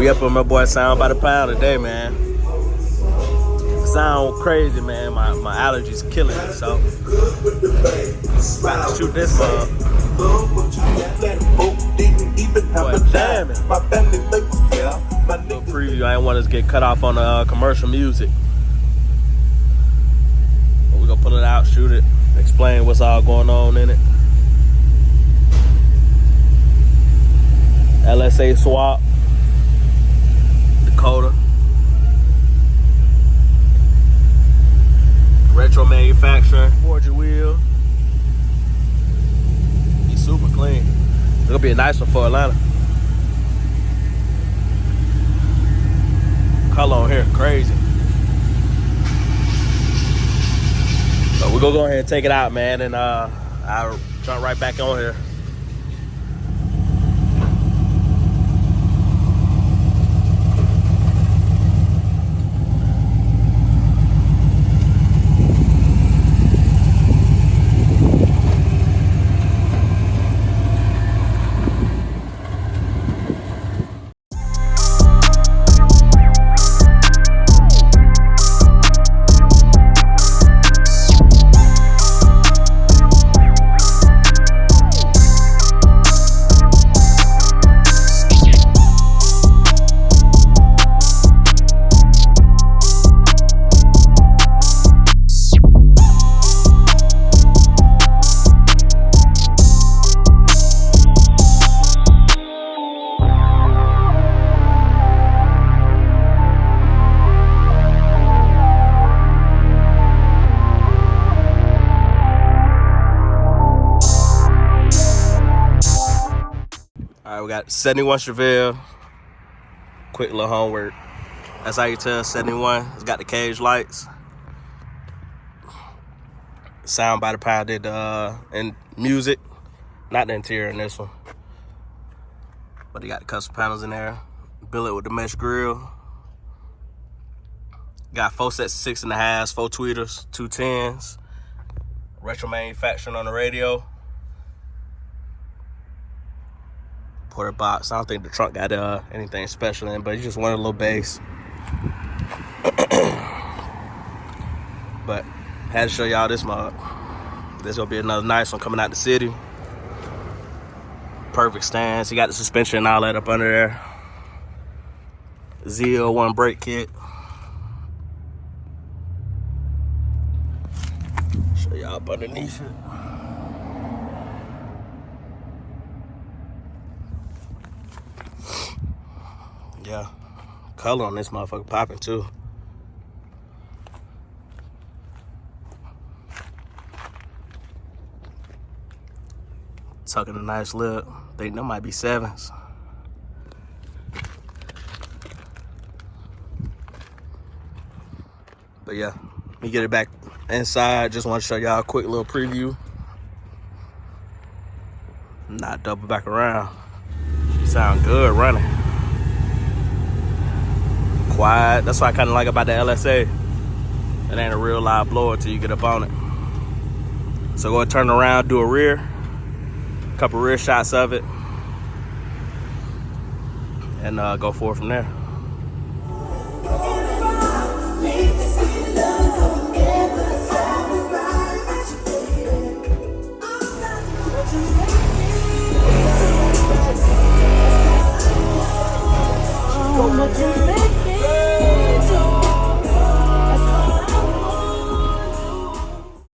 We up on my boy Sound by the Pound today, man. Sound crazy, man. My allergies killing me, so about to shoot this mug. Boy, damn it. Little preview. I didn't want us to get cut off on the commercial music. But we gonna pull it out, shoot it, explain what's all going on in it. LSA swap. Dakota. Retro manufacturing. Forgiato Wheels. He's super clean. It's gonna be a nice one for Atlanta. Color on here, crazy. So we're gonna go ahead and take it out, man, and I'll jump right back on here. All right, we got 71 Chevelle. Quick little homework. That's how you tell 71. It's got the cage lights. Sound by the Pound did and music. Not the interior in this one. But they got the custom panels in there. Billet with the mesh grill. Got 4 sets of 6.5s, 4 tweeters, 2 10s. Retro manufacturing on the radio. Porter box. I don't think the trunk got anything special in, but you just want a little bass. But had to show y'all this mug. This gonna be another nice one coming out the city. Perfect stance. You got the suspension and all that up under there. ZL1 brake kit. Show y'all up underneath it. Yeah, color on this motherfucker popping too. Tucking a nice lip. Think that might be 7s. But yeah, let me get it back inside. Just want to show y'all a quick little preview. Not double back around. She sound good running. Quiet. That's what I kind of like about the LSA. It ain't a real loud blower until you get up on it. So go ahead, turn around, do a rear. Couple rear shots of it. And go forward from there. So much you make me.